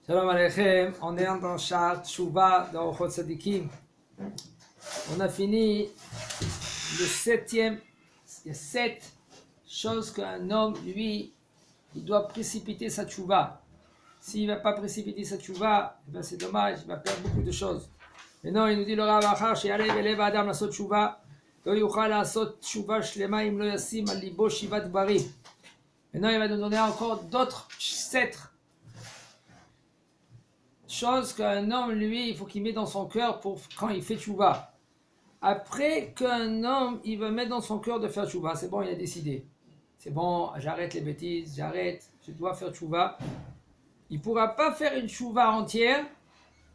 Shalom Aleichem, on est dans Sha'ar Tshuva, dans Ochot Tzadikim. On a fini le septième. Il y a 7 choses qu'un homme, lui, il doit précipiter sa Tshuva. S'il ne va pas précipiter sa Tshuva, eh ben c'est dommage, il va perdre beaucoup de choses. Maintenant, il nous dit le Rav Achar, She'alev elev Adam lasot Tshuva, lo yuchal lasot Tshuva shlema im lo yasim al libo shivat barim. Maintenant, il va nous donner encore d'autres 7 chose qu'un homme, lui, il faut qu'il mette dans son cœur pour quand il fait tchouva. Après qu'un homme, il va mettre dans son cœur de faire tchouva, c'est bon, il a décidé. C'est bon, j'arrête les bêtises, je dois faire tchouva. Il ne pourra pas faire une tchouva entière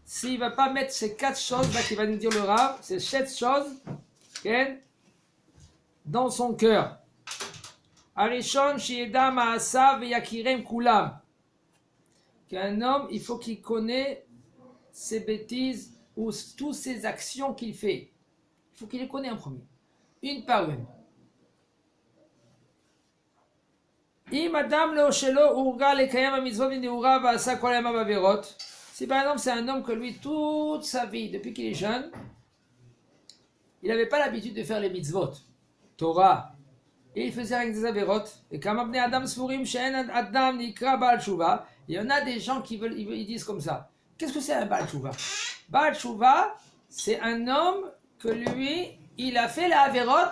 s'il ne va pas mettre ces 4 choses là qu'il va nous dire le Rav, ces 7 choses dans son cœur. Arishon shi'eda ma'asav yakirem kulam. Qu'un homme, il faut qu'il connaisse ses bêtises ou toutes ses actions qu'il fait. Il faut qu'il les connaisse en premier, une par une. Si par exemple c'est un homme que lui, toute sa vie, depuis qu'il est jeune, il n'avait pas l'habitude de faire les mitzvot, Torah, et il faisait avec des averot. Et comme Adam Sfurim, She'en Adam Nikra Baal Tshuva, il y en a des gens qui ils disent comme ça. Qu'est-ce que c'est un Baal Tshuva? Baal Tshuva, c'est un homme que lui, il a fait la averot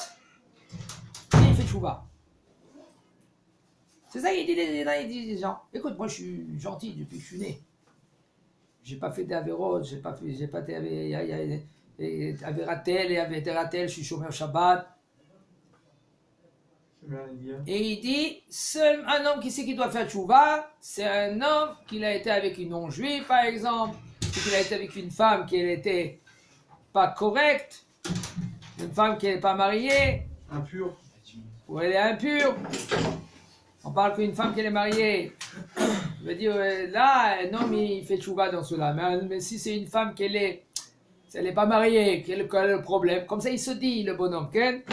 et il fait Tshuva. C'est ça qu'il dit les gens. Écoute, moi je suis gentil depuis que je suis né. J'ai pas fait d'averot, j'ai pas averatel et averatel, je suis chômeur Shabbat. Et il dit, seul un homme qui sait qu'il doit faire tchouva, c'est un homme qui a été avec une non-juive, par exemple, ou qu'il a été avec une femme qui n'était pas correcte, une femme qui n'est pas mariée, impure, ou elle est impure. On parle qu'une femme qui est mariée, je veux dire, là, un homme il fait tchouva dans cela, mais si c'est une femme qui elle n'est pas mariée, quel est le problème? Comme ça il se dit, le bonhomme, Ken.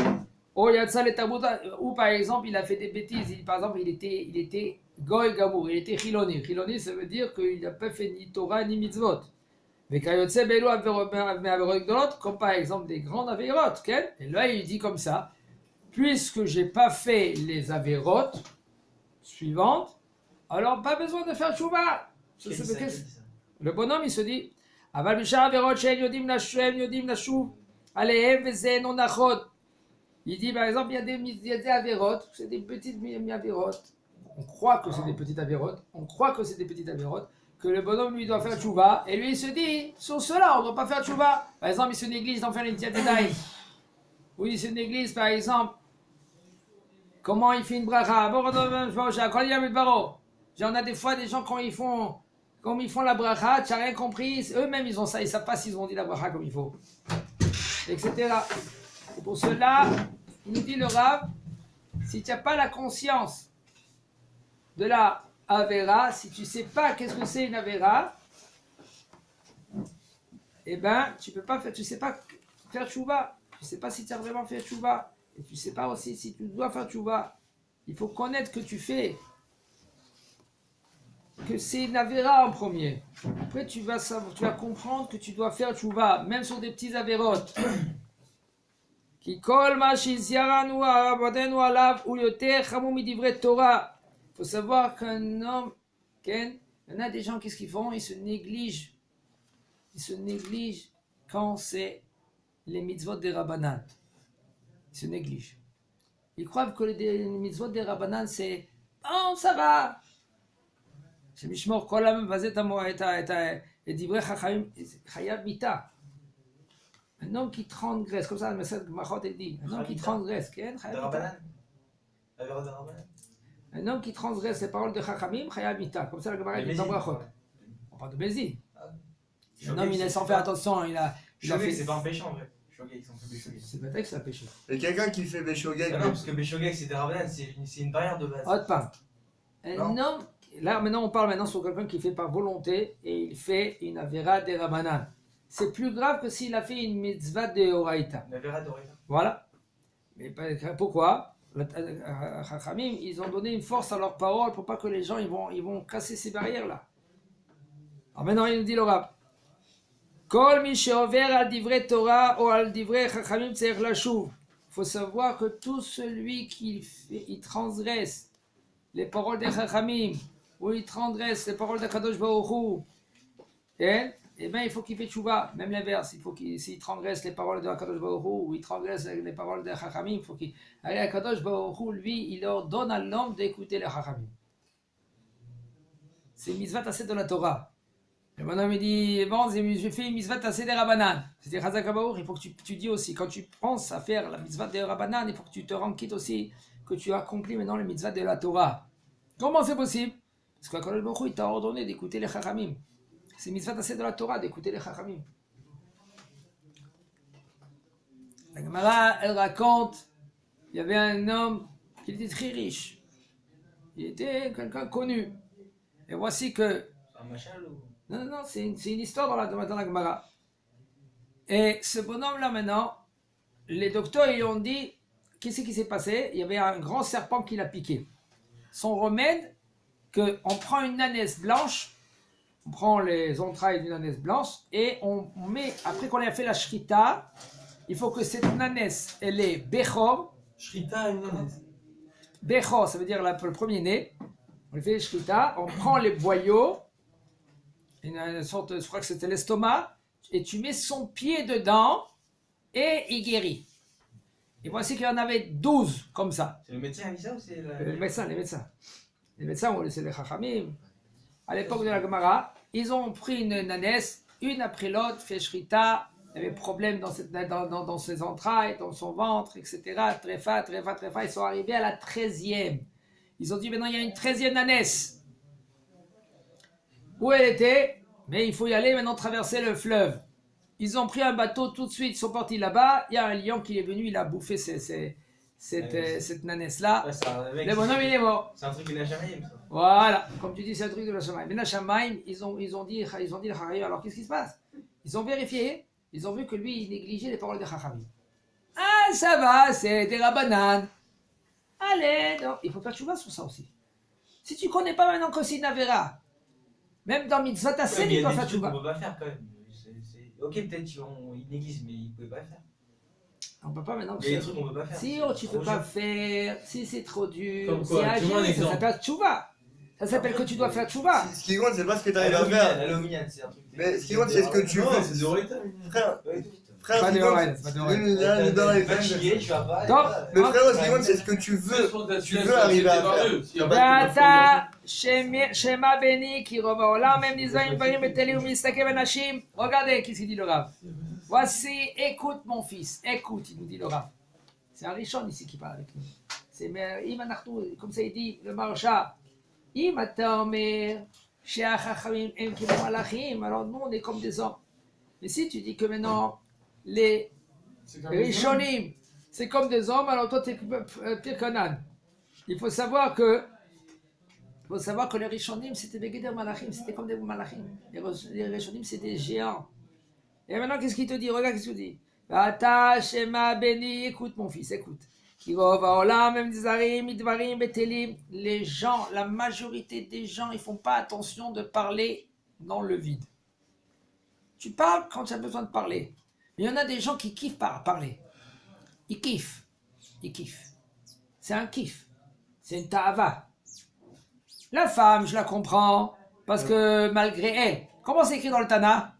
Ou par exemple, il a fait des bêtises. Par exemple, il était goy gamour, il était chiloni. Chiloni, ça veut dire qu'il n'a pas fait ni Torah ni mitzvot. Mais comme par exemple des grandes avérotes. Et là, il dit comme ça, puisque j'ai pas fait les avérotes suivantes, alors pas besoin de faire tchouva. Le bonhomme, il se dit, aval bishar avérotes she'en yodim nashem yodim nashuv alehem veze non nachot. Il dit par exemple, il y a des avérotes, c'est des petites avérotes. On croit que c'est des petites avérotes, que le bonhomme lui doit faire tchouva, et lui il se dit, sur cela on ne doit pas faire tchouva. Par exemple, il se néglige d'en faire une tiatédaï. Ou il se néglige par exemple, comment il fait une bracha. On a des fois des gens quand ils font la bracha, tu n'as rien compris, eux-mêmes ils ont ça, ils ne savent pas s'ils ont dit la bracha comme il faut. Etc. Et pour cela, il nous dit le Rav, si tu n'as pas la conscience de la Avera, si tu ne sais pas qu'est-ce que c'est une Avera, eh ben, tu ne sais pas faire tchouva. Tu ne sais pas si tu as vraiment fait tchouva. Et tu ne sais pas aussi si tu dois faire tchouva. Il faut connaître que tu fais, que c'est une Avera en premier. Après, tu vas comprendre que tu dois faire tchouva, même sur des petits Averotes. Il faut savoir qu'un homme, il y en a des gens, qu'est-ce qu'ils font? Ils se négligent quand c'est les mitzvot des Rabbanan. Ils se négligent. Ils croient que les mitzvot des Rabbanan, c'est « Oh, ça va !» Shemishmor kolam vazet et divrei chachamim chayav mita. Un homme qui transgresse, comme ça le message de Machot est dit, un homme qui transgresse, un homme qui transgresse les paroles de Chachamim, Chayav Mita, comme ça le Gemara dit dans Brachot. On parle de Bézi. Un homme, il est sans faire attention, il a fait. C'est pas un péché en vrai. C'est peut-être que c'est un péché. Et quelqu'un qui fait Béchogeg. Non, parce que Béchogeg c'est des Rabbanan, c'est une barrière de base. Autre part. Un homme, là maintenant on parle sur quelqu'un qui fait par volonté et il fait une Avera de Rabbanan. C'est plus grave que s'il a fait une mitzvah de Horaïta. Voilà. Mais pourquoi? Chachamim, ils ont donné une force à leurs paroles pour pas que les gens ils vont casser ces barrières là. Alors maintenant, il nous dit le Rav. Kol mi she'over al divrei Torah ou al divrei chachamim tzarich lashuv. Il faut savoir que tout celui qui il transgresse les paroles des chachamim ou il transgresse les paroles de Kadosh Baruch Hu, eh bien, il faut qu'il fait tchouva. Même l'inverse, il faut qu'il, s'il transgresse les paroles de Kadosh Baruch Hu ou il transgresse les paroles des chachamim, il faut qu'il... Allez, Kadosh Baruch Hu, lui, il ordonne à l'homme d'écouter les chachamim. C'est mitzvah tassé de la Torah. Et mon homme il dit, bon, j'ai fait une mitzvah tassé des Rabbanan. C'est-à-dire, Chazak Baruch, il faut que tu dis aussi, quand tu penses à faire la mitzvah des Rabbanan, il faut que tu te rendes quitte aussi, que tu accomplis maintenant les mitzvahs de la Torah. Comment c'est possible? Parce que Kadosh Baruch Hu, il t'a ordonné d'écouter les chachamim. C'est mitzvah tassé de la Torah, d'écouter les chachamim. La Gemara, elle raconte, il y avait un homme qui était très riche. Il était quelqu'un connu. Et voici que... Un machin ou... Non, c'est une histoire dans la Gemara. Et ce bonhomme-là, maintenant, les docteurs ils ont dit, qu'est-ce qui s'est passé? Il y avait un grand serpent qui l'a piqué. Son remède, qu'on prend une ânesse blanche, on prend les entrailles d'une ânesse blanche, et on met, après qu'on ait fait la shrita, il faut que cette ânesse, elle est bechor. Shrita, une ânesse. Bechor, ça veut dire le premier-né. On fait les shrita, on prend les boyaux, une sorte, je crois que c'était l'estomac, et tu mets son pied dedans, et il guérit. Et voici qu'il y en avait 12 comme ça. C'est le médecin qui a dit ça ou c'est Les médecins. Les médecins, c'est les chachamim. À l'époque de la Gemara, ils ont pris une ânesse, une après l'autre, fait shrita, il y avait problème dans ses entrailles, dans son ventre, etc. Tréfa. Ils sont arrivés à la 13e. Ils ont dit maintenant il y a une 13e ânesse. Où elle était? Mais il faut y aller maintenant traverser le fleuve. Ils ont pris un bateau tout de suite, ils sont partis là-bas. Il y a un lion qui est venu, il a bouffé cette nanesse-là. Ouais, le bonhomme il est mort. C'est un truc de la Shamaïm, ça. Voilà, comme tu dis, c'est un truc de la Shamaïm. Mais la Shamaïm, ils ont dit le Chachamim. Alors qu'est-ce qui se passe? Ils ont vérifié, ils ont vu que lui, il négligeait les paroles des Chachamim. Ah, ça va, c'est des Rabbanan. Allez, non, il faut faire tchouva sur ça aussi. Si tu connais pas maintenant que c'est une Avera, même dans Mitzvah Tassé, Il y il a faut des faire trucs qu'on tchouva. peut pas faire quand même. Ok, peut-être qu'ils négligent, mais ils pouvaient pas faire. On peut pas maintenant. Il y a des trucs qu'on peut pas faire. Si tu peux pas faire, si c'est trop dur, Comme c'est quoi, à tu vois un gérer, ça exemple. s'appelle tchouva. Ça s'appelle que tu dois faire tchouva. Ce qui compte, c'est pas ce que tu arrives à faire. L'aluminium, c'est un truc. Mais ce qui compte, c'est ce que tu Non, veux. c'est zéro l'état. Frère, Pas ce qui de compte, oreilles, pas de oreilles. Fatigué, tu vas pas. Donc, mais frère, ce qui compte, c'est ce que tu veux. Tu veux arriver à faire. ואתה שמע בני כי רוב העולם הם נזרעים דברים בטלים ומסתכל בנשים. Regardez qu'est-ce qu'il dit le Rav. Voici, écoute mon fils, écoute, il nous dit le Rav. C'est un Rishon ici qui parle avec nous. C'est comme ça il dit le Marsha. אם אתה אומר שהחכמים הם כמו מלאכים, alors nous on est comme des hommes. Mais si tu dis que maintenant les Rishonim c'est comme des hommes, alors toi tu es pire qu'un âne. Il faut savoir que les Rishonim c'était des Gedder Malachim, c'était comme des Malachim. Les Rishonim c'est des géants. Et maintenant qu'est-ce qu'il te dit? Regarde qu'est-ce qu'il te dit. Vata Shema Beni, écoute mon fils, écoute. Les gens, la majorité des gens, ils font pas attention de parler dans le vide. Tu parles quand tu as besoin de parler. Mais il y en a des gens qui kiffent parler. Ils kiffent. C'est un kiff. C'est une ta'ava. La femme, je la comprends, parce que malgré elle. Comment c'est écrit dans le Tana?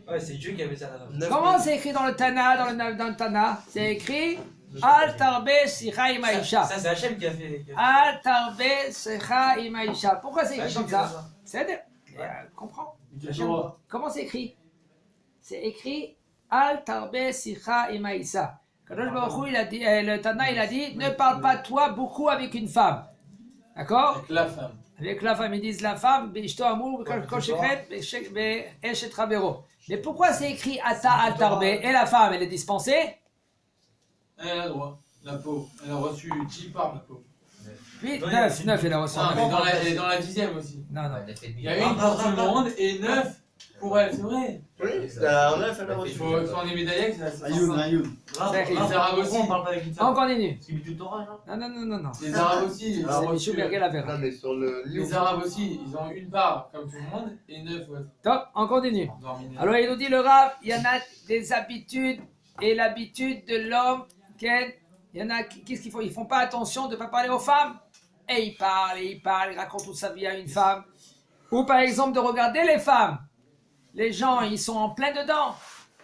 Ouais, c'est Dieu qui avait ça là-bas. Comment c'est écrit dans le Tana, dans le Tana? C'est écrit Al tarbe sicha im haisha. Ça, c'est Hachem qui a fait. Al tarbe sicha im haisha. Pourquoi c'est écrit comme ça? C'est comprends. Comment c'est écrit? C'est écrit Al tarbe sicha im haisha. Kadosh Baruch Hu, il a dit, le Tana il a dit ne parle pas toi beaucoup avec une femme. D'accord? Avec la femme. Avec la femme, ils disent la femme, Bishto Amour, Koshekret, Eshet Ravero. Mais pourquoi c'est écrit Ata Al Tarbe? Et la femme, elle est dispensée? Elle a le droit, la pauvre. Elle a reçu 10 parts, la pauvre. Puis 9 elle a reçu. Non, mais elle est dans la 10e aussi. Non. Il y a une pour tout le monde et 9 Pour elle, c'est vrai. Oui, on a fait la Il reçu. faut on est médaillé, c'est Ayoun, Ayoun. Grave, C'est- Les Arabes aussi. on parle pas avec une On femme. continue. Parce qu'il est tout le Torah, là. Non. Les Arabes aussi. Les C'est Arabes Michou aussi, Berger la verra. Non, mais sur le les Arabes aussi, ils ont une part comme tout le monde et 9 autres. Top, on continue. Dormir. Alors il nous dit le Rav, il y en a des habitudes et l'habitude de l'homme, il y en a qu'est-ce qu'ils font? Ils font pas attention de ne pas parler aux femmes. Et il parle, il raconte toute sa vie à une femme. Ou par exemple de regarder les femmes. Les gens, ils sont en plein dedans.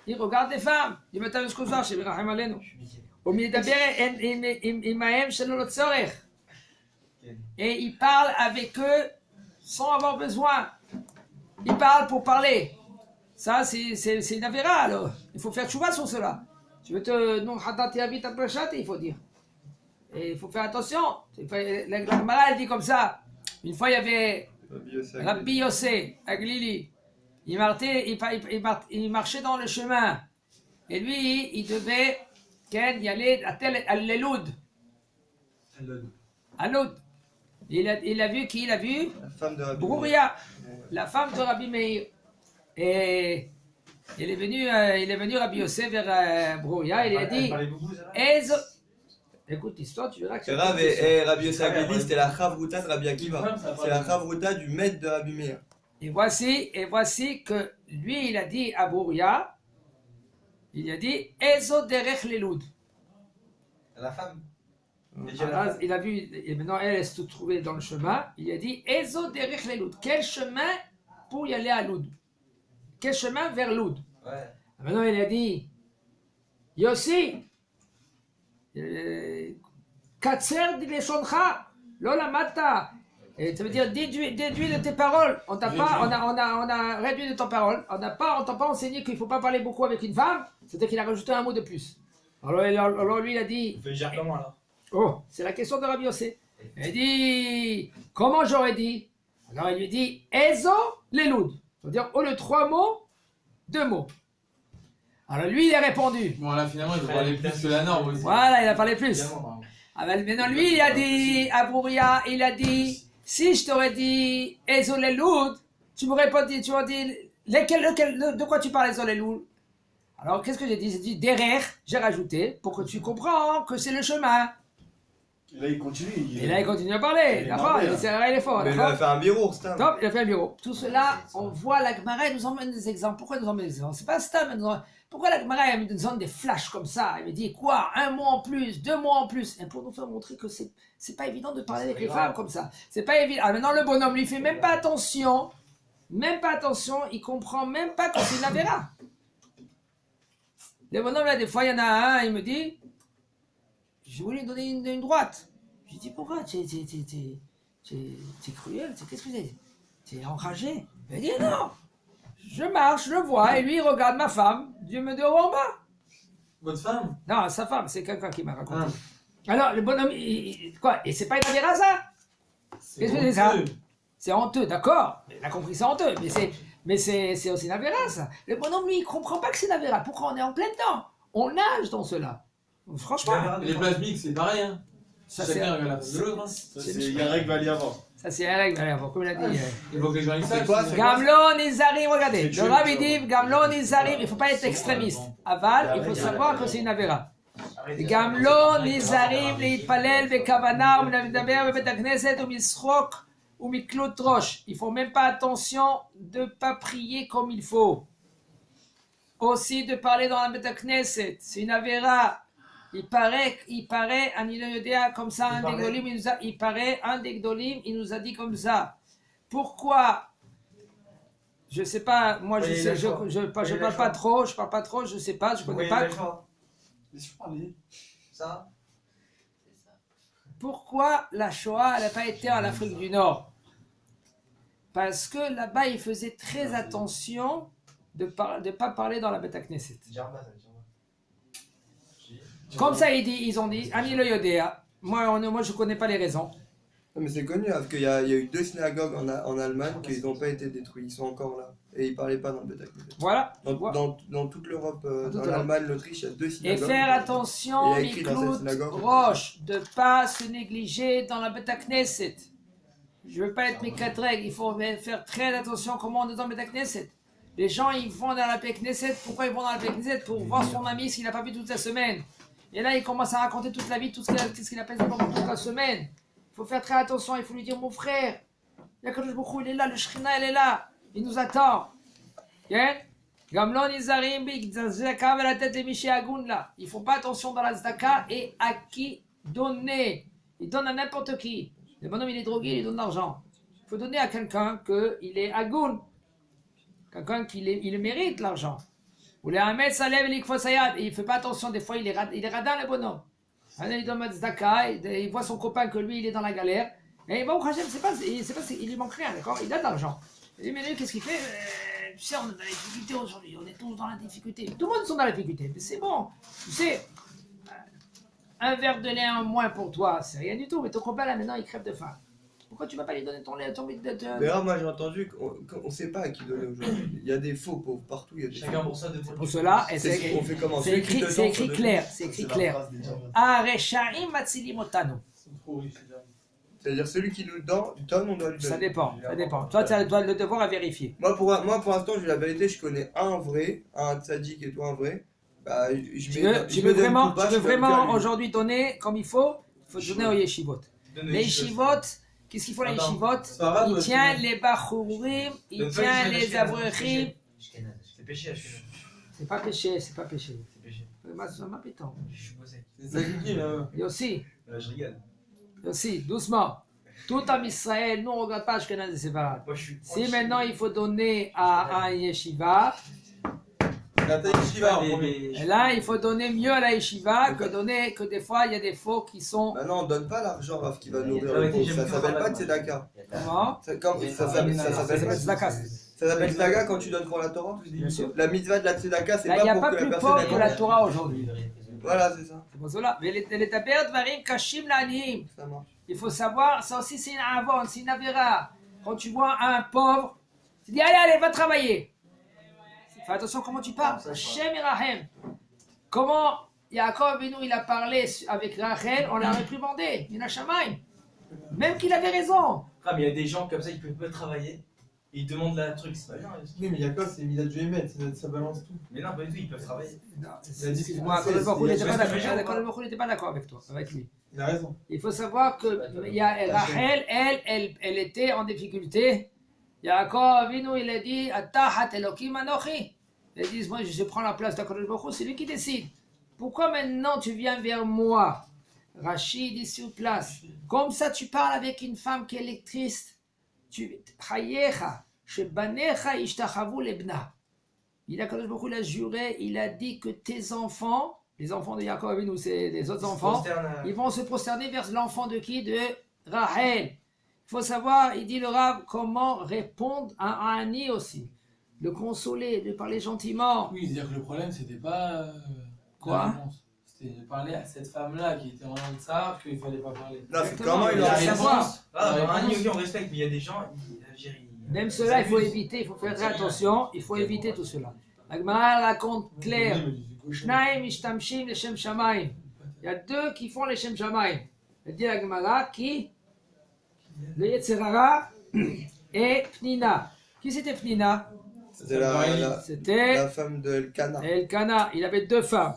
Ils regardent les femmes. Ils mettent un scousa, chez Birahim Alenu. Au milieu et il parle avec eux sans avoir besoin. Il parle pour parler. Ça, c'est une avéra, alors. Il faut faire tchouva sur cela. Tu veux te... Non, il faut dire. Et il faut faire attention. La Gemara, elle dit comme ça. Une fois, il y avait Rabbi Yossé, à Glili. Il marchait dans le chemin. Et lui, il devait y aller à l'Eloud. À Loud. Il a vu qui? Il a vu La femme de Rabbi Brouria, la femme de Rabbi Meir. Et il est venu Rabbi Yossé vers Brouria. Il a dit Ezo. Écoute l'histoire, tu verras que C'est Rav et Rabbi Yosef Aglili, c'était la Chavruta de Rabbi Akiva. C'est la Chavruta du maître de Rabbi Meir. Et voici que lui, il a dit à Brouria, il a dit Ezo derech leloud. La femme. Alors, il a vu, et maintenant elle se trouvait dans le chemin, il a dit Ezo derech leloud. Quel chemin pour y aller à Loud? Quel chemin vers Loud? Ouais. Maintenant il a dit Yossi, Katser dileshoncha, lola mata. Et ça veut dire déduis de tes paroles. On a réduit de ton parole. On t'a pas enseigné qu'il ne faut pas parler beaucoup avec une femme. C'était qu'il a rajouté un mot de plus. Alors lui il a dit. On fait dire comment là? Oh, c'est la question de Rabbi Yossé. Il dit comment j'aurais dit? Alors il lui dit Ezo leloud. C'est-à-dire au lieu de 3 mots, 2 mots. Alors lui il a répondu. Bon, là, finalement, il faut parler plus que la norme aussi. Voilà, il a parlé plus. Évidemment, pardon. Ah ben, maintenant lui il a dit à Brouria, il a dit si je t'aurais dit Ezo leloud, tu m'aurais pas dit, tu m'aurais dit de quoi tu parles Ezo leloud? Alors qu'est-ce que j'ai dit? J'ai dit derrière, j'ai rajouté pour que tu comprends que c'est le chemin. Et là, il continue. Et là, il continue à parler. Il est D'accord? énervé, Il est fort. Mais il a fait un bureau, c'est un. Top, il a fait un bureau. Tout cela, on voit la Gemara, elle nous emmène des exemples. Pourquoi elle nous emmène des exemples? C'est pas Stam. Pourquoi la Gemara, elle nous donne des flashs comme ça? Elle me dit quoi? 1 mot en plus, 2 mots en plus. Et pour nous faire montrer que c'est pas évident de parler avec les femmes comme ça. C'est pas évident. Alors maintenant, le bonhomme, lui, fait même pas attention. Même pas attention. Il comprend même pas que c'est une avéra. Le bonhomme, là, des fois, il y en a un, il me dit je voulais lui donner une droite. Je lui dis pourquoi? Tu es cruel, qu'est-ce que c'est? Tu es enragé? Il dit non, je marche, je le vois, et lui il regarde ma femme, Dieu me dit haut en bas. Votre femme? Non, sa femme, c'est quelqu'un qui m'a raconté. Alors le bonhomme, quoi? Et c'est pas une avéra ça? Qu'est-ce que c'est ça? C'est honteux, d'accord, il a compris c'est honteux, mais c'est aussi une avéra ça. Le bonhomme lui il comprend pas que c'est une avéra, pourquoi on est en plein temps? On nage dans cela. Franchement. Les plasmiques, c'est pareil, hein. Ça, Chacun regarde la face de l'autre. Hein. Ça, c'est Yarek va y avoir. Ça, c'est Eric, comme il a dit. Il faut que les gens ils sachent. Gamlon, ils arrivent, regardez. Le Rabbi dit, Gamlon, ils arrivent. Il ne faut pas être extrémiste. Aval, il faut savoir que c'est une avéra. Gamlon, ils arrivent, les palel, les kavana, ou medaber, bebet hakneset, ou misrok, ou miklut roche. Il ne faut même pas attention de ne pas prier comme il faut. Aussi de parler dans la bebet hakneset. C'est une avéra. Il paraît, un Yodéa comme ça, un des Gdolim, il nous a dit comme ça. Pourquoi? Je sais pas, moi je parle pas trop, je sais pas, je connais pas. Laisse-moi parler. Ça? Pourquoi la Shoah n'a pas été en Afrique du Nord? Parce que là-bas, ils faisaient très attention de ne pas parler dans la Beth Knesset. Comme ça, ils ont dit, Ani le Yodéa. Moi, je ne connais pas les raisons. Non, mais c'est connu, parce qu'il y a eu 2 synagogues en Allemagne qui n'ont pas été détruites, ils sont encore là. Et ils ne parlaient pas dans le Beth Knesset. Voilà. Dans toute l'Europe, dans l'Allemagne, l'Autriche, il y a 2 Et synagogues. faire attention, Et il y a écrit dans cette Miklout synagogue. Roche, de ne pas se négliger dans la Beth Knesset. Je ne veux pas être Mikadreg, il faut faire très attention comment on est dans la Beth Knesset. Les gens, ils vont dans la Knesset. Pourquoi ils vont dans la Knesset? Pour voir son ami s'il n'a pas vu toute la semaine. Et là, il commence à raconter toute la vie, tout ce qu'il a passé pendant toute la semaine. Il faut faire très attention, il faut lui dire, mon frère, Yakadosh Baruch Hu, il est là, le Shrina, elle est là. Il nous attend. Gamlon Izarim Big, Zaka la tête de Miché Agoun là. Ils font pas attention dans la Zdaka et à qui donner. Ils donnent à n'importe qui. Le bonhomme, il est drogué, il donne de l'argent. Il faut donner à quelqu'un qu'il est Agoun. Quelqu'un qui il mérite l'argent. Ou les Ahmed Salem et l'Ikfosayad. Et il fait pas attention, des fois, il est radin le bonhomme. Il donne Zdaka, il voit son copain que lui, il est dans la galère. Et bon, Hachem, il lui manque rien, d'accord? Il a de l'argent. Il dit, mais lui, qu'est-ce qu'il fait? Tu sais, on est dans la difficulté aujourd'hui, on est tous dans la difficulté. Tout le monde est dans la difficulté, mais c'est bon. Tu sais, un verre de lait en moins pour toi, c'est rien du tout, mais ton copain là maintenant il crève de faim. Pourquoi tu vas pas lui donner ton lait, ton Mais là, moi j'ai entendu qu'on sait pas à qui donner aujourd'hui. Il y a des faux pauvres partout. Il y a des Chacun faux. pour ça, de pour cela, et On fait comment? c'est Celui qui te écrit, donne, clair, c'est écrit clair. Areshaim matzilim otanu. C'est-à-dire celui qui nous donne, on doit lui donner. Ça dépend. Toi, tu as le devoir à vérifier. Moi pour l'instant, je dis la vérité, je connais un vrai, un tzaddik et toi un vrai. Bah, Je veux vraiment aujourd'hui donner comme il faut donner aux yeshivot. Les yeshivot, qu'est-ce qu'il faut les yeshivot? Il tient les bachurim, il tient les avrechim. C'est péché, Ashkenaz. C'est pas péché. C'est péché. C'est ma pétanque. Je suis bossé. C'est ça qui dit là. Et aussi, Je rigole. doucement. Tout en Israël, nous on ne regarde pas Ashkenaz et Séfarad. Moi, je suis. Si maintenant il faut donner à un yeshiva, La taille Shiva en premier. et là il faut donner mieux à la yeshiva que des fois il y a des faux qui sont. Bah non, on donne pas l'argent Raph, qui va nourrir Ouais, le pauvre. j'aime Ça bien s'appelle pas ça. tzedaka. Comment? Ça s'appelle pas Tzedaka. Ça s'appelle tzedaka quand tu donnes pour la Torah. Bien sûr. La mitzvah de la tzedaka, c'est Là, il n'y pas a pour pas que la plus personne pauvre ait que la mangé. Torah aujourd'hui. Voilà, c'est ça. C'est pour cela. Mais les taber dvarim kashim la'aniyim. Ça marche. Il faut savoir, ça aussi c'est une avon, c'est une avéra. Quand tu vois un pauvre, tu dis allez, va travailler. Fais attention comment tu parles. Hashem et Rahem. Comment Yaakov Avinu il a parlé avec Rachel, on l'a réprimandé. Il a Shamaim. Même qu'il avait raison. Ah, mais il y a des gens comme ça, ils peuvent pas travailler. Et ils demandent la truc, c'est pas bien. Oui, mais il y a quoi? C'est Midat Juhemet, ça balance tout. Mais non, pas du tout, ils peuvent travailler. Excuse-moi, Akadosh Baruch Hu n'était pas d'accord avec toi, avec lui. Il a raison. Il faut savoir que Rachel, elle était en difficulté. Yaakov Avinu, il a dit Atahat Elokim Anochi. Il dit moi je prends la place d'Akadosh Baruch Hu, c'est lui qui décide. Pourquoi maintenant tu viens vers moi? Rachid dit sur place. Comme ça tu parles avec une femme qui est lectrice. Chayecha, shebanecha ishtachavu lebna. Il a juré, il a dit que tes enfants, les enfants de Yaakov Avinu, c'est les autres enfants, ils vont se prosterner vers l'enfant de qui? De Rachel. Il faut savoir, il dit le Rav, comment répondre à un Ani aussi. Le consoler, de parler gentiment. Oui, c'est-à-dire que le problème, c'était pas. Quoi? La réponse. C'était de parler à cette femme-là qui était en tsar qu'il fallait pas parler. Là, c'est Exactement. comment il La a réponse. Ah, La dans un réponse. niveau, on respecte, mais il y a des gens, Algérie. Même cela, il faut éviter, il faut faire très attention, il faut éviter tout cela. La Gemara raconte clair. Shnaim ishtamshim leshem shamaim. Il y a deux qui font les shem shamaim. Elle dit la Gemara qui? Le Yetzerara et Pnina. Qui c'était Pnina? C'était C'était la femme de Elkana. Elkana. Il avait deux femmes.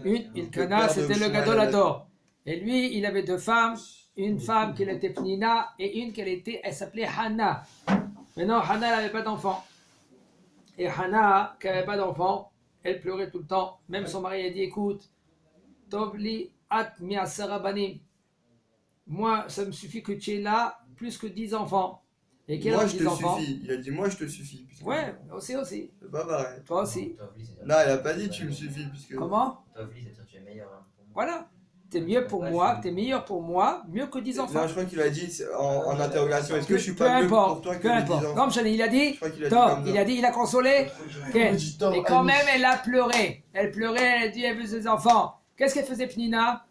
Une, Elkana, c'était le Gadolador. Et lui, il avait deux femmes. Une femme qui était Pnina et une elle s'appelait Hana. Maintenant, Hana n'avait pas d'enfant. Et Hana, qui n'avait pas d'enfant, elle pleurait tout le temps. Même son mari a dit écoute, Tovli at mi'asara banim. Moi, ça me suffit que tu es là plus que 10 enfants. Et quel Moi, âge je 10 te enfants? suffis. Il a dit moi, je te suffis. puisque- Ouais, aussi. C'est pas pareil. Toi aussi. Non, il a pas dit tu me suffis. Puisque... Comment? Tovli, c'est-à-dire tu es meilleur pour moi. Voilà. T'es mieux pour moi, t'es meilleur pour moi, mieux que 10 enfants. Non, je crois qu'il a dit en interrogation. Est-ce que je suis Peu pas mieux importe, pour toi que peu les 10 importe. enfants? Comme je il a dit, Je crois qu'il a dit Tom, comme il ça. a dit, il a consolé. Ok. Tom, Et quand Annie. même, elle a pleuré. Elle pleurait, elle a dit, elle veut ses enfants. Qu'est-ce qu'elle faisait, Pnina?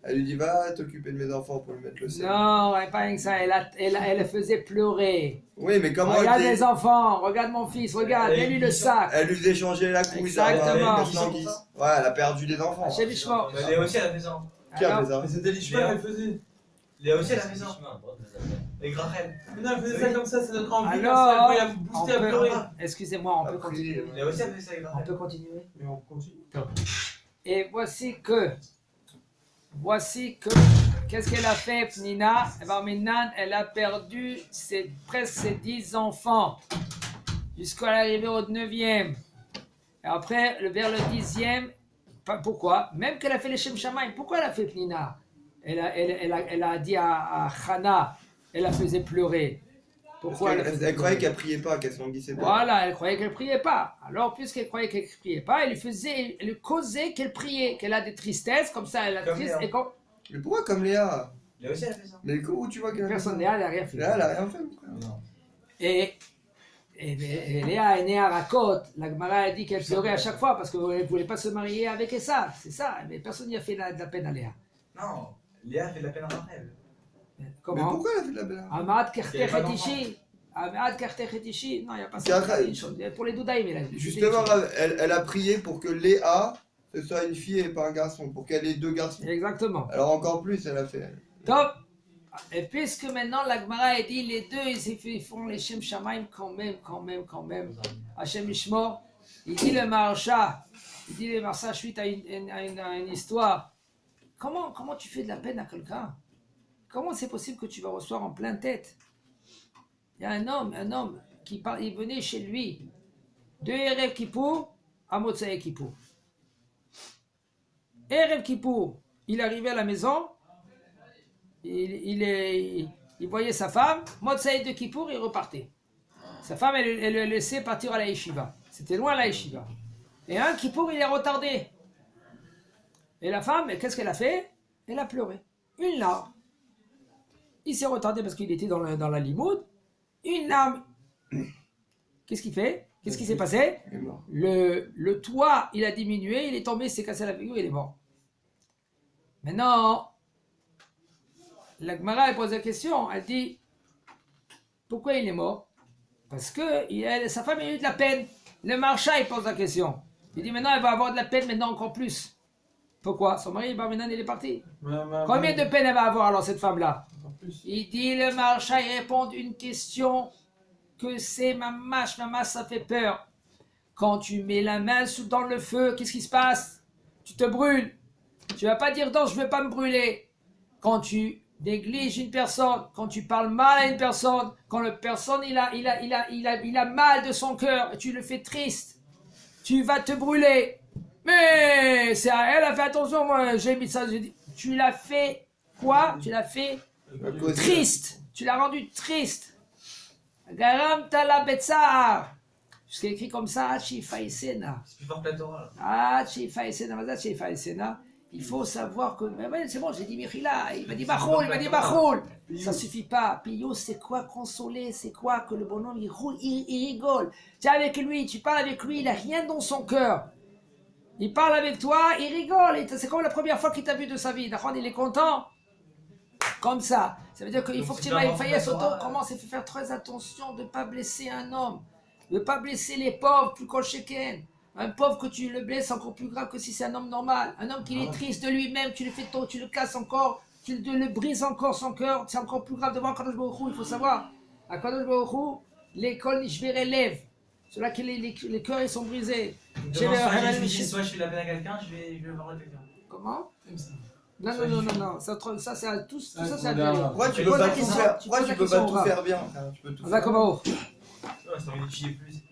Elle lui dit va t'occuper de mes enfants pour lui mettre le sel. Non, elle pas rien que ça. Elle faisait pleurer. Oui, mais comment Regarde elle, les enfants, regarde mon fils, regarde, mets-lui le sac. elle lui faisait changer la couille. Exactement. Maintenant, ouais, elle a perdu des enfants. Hachem Ishmael. Mais Léa aussi, elle a fait ça. Qui a Alors, fait ça? Mais c'était l'Ishmael, elle faisait. Léa aussi, elle a fait ça. Chemin, droite, vous avez- Avec Rachel. Mais non, elle faisait ça comme ça donne envie. Alors, Quand il a boosté à pleurer. excusez-moi, on peut Après, continuer. Il a aussi fait ça avec On Rachel. peut continuer. Mais on continue. Et voici que, qu'est-ce qu'elle a fait, Pnina? Eh bien, maintenant, elle a perdu presque ses 10 enfants, jusqu'à l'arrivée au 9e. Et après, vers le 10e, pourquoi? Même qu'elle a fait les Shem Shamaim, pourquoi elle a fait Pnina? Elle a dit à Hana, elle la faisait pleurer. Pourquoi Elle croyait qu'elle priait pas, qu'elle se languissait pas. Voilà, elle croyait qu'elle priait pas. Alors, puisqu'elle croyait qu'elle priait pas, elle lui causait qu'elle priait, qu'elle a des tristesses, comme ça, elle a Comme triste. Léa. Et quand Mais pourquoi comme Léa? Léa aussi, elle a fait ça. Mais où tu vois qu'elle a fait personne ça? Léa, elle n'a rien fait. Léa, elle a rien fait, mon frère. Non. Et Léa est née à Rakot. La Gemara a dit qu'elle pleurait à chaque fois parce qu'elle ne voulait pas se marier avec Essa. C'est ça. Mais personne n'y a fait de la peine à Léa. Non, Léa fait de la peine à Rachel. Mais Comment pourquoi elle a fait de la belle? Amad Il y avait pas Kertechetishi. Amad Kertechetishi. Non, il n'y a pas Car- ça. Une chose. Pour les Doudaïm, il a dit. Justement, elle a prié pour que Léa, ce soit une fille et pas un garçon, pour qu'elle ait 2 garçons. Exactement. Alors encore plus, elle a fait. Top. Et puisque maintenant la Gemara a dit les deux ils font les Shem Shamaim quand même. Hachem Ishmor, il dit le Maharsha, suite à une histoire. Comment tu fais de la peine à quelqu'un? Comment c'est possible que tu vas recevoir en pleine tête? Il y a un homme qui il venait chez lui de Erev Kippour à Motsai Kippour. Erev Kippour, il arrivait à la maison. Il voyait sa femme, Motsai de Kippour, il repartait. Sa femme, elle le laissait partir à la yeshiva. C'était loin la yeshiva. Et un Kippour, il est retardé. Et la femme, qu'est-ce qu'elle a fait? Elle a pleuré. Une larme. Il s'est retardé parce qu'il était dans la limoud. Une larme. Qu'est-ce qu'il fait? Qu'est-ce qui s'est passé? Elle est morte. Le toit, il a diminué, il est tombé, il s'est cassé la figure, il est mort. Maintenant, la Gemara elle pose la question, elle dit pourquoi il est mort? Parce que sa femme a eu de la peine. Le marchand il pose la question. Il dit maintenant elle va avoir de la peine maintenant encore plus. Pourquoi? Son mari maintenant il est parti. Combien de peine elle va avoir alors cette femme-là? Il dit le marchand il répond une question que c'est maman, ça fait peur. Quand tu mets la main dans le feu, qu'est-ce qui se passe? Tu te brûles. Tu vas pas dire non, je veux pas me brûler. Quand tu négliges une personne, quand tu parles mal à une personne, quand la personne il a mal de son cœur, et tu le fais triste, tu vas te brûler. Mais c'est à elle a fait attention, moi j'ai mis ça, j'ai dit, tu l'as fait quoi? Tu l'as fait À cause de- triste, tu l'as rendu triste. Garam tala betsar. Ce qui est écrit comme ça, Chifa Isena. C'est plus fort que la Torah. Là. Ah, Chifa Isena, Mazat Chifa Isena. Il faut savoir que. Mais ouais, c'est bon, j'ai dit Michila. Il m'a dit Bachoul. Ça suffit pas. Pio, c'est quoi consoler? C'est quoi que le bonhomme il roule, il rigole. Tu es avec lui, tu parles avec lui, il n'a rien dans son cœur. Il parle avec toi, il rigole. C'est comme la première fois qu'il t'a vu de sa vie. D'accord, il est content. Comme ça. Ça veut dire qu'il faut que tu ailles faillir auto. Commence à faire très attention de ne pas blesser un homme. De ne pas blesser les pauvres, plus qu'au Sheken. Un pauvre que tu le blesses, encore plus grave que si c'est un homme normal. Un homme qui est triste de lui-même, tu le fais tu le casses encore, tu le brises encore son cœur, c'est encore plus grave devant Kadosh Baruch Hu. Il faut savoir, à Kadosh Baruch Hu, l'école Nishbere lève. Ceux-là que les cœurs ils sont brisés. Soit je fais la peine à quelqu'un, je vais voir quelqu'un. Comment? Non. Ça c'est à tous. Tout ça c'est à dire. Pourquoi tu Pose peux la pas tout question, faire? tu Pourquoi poses tu la peux question pas au tout rab. faire bien? Tu peux tout D'accord. Ouais, c'est envie de chier plus.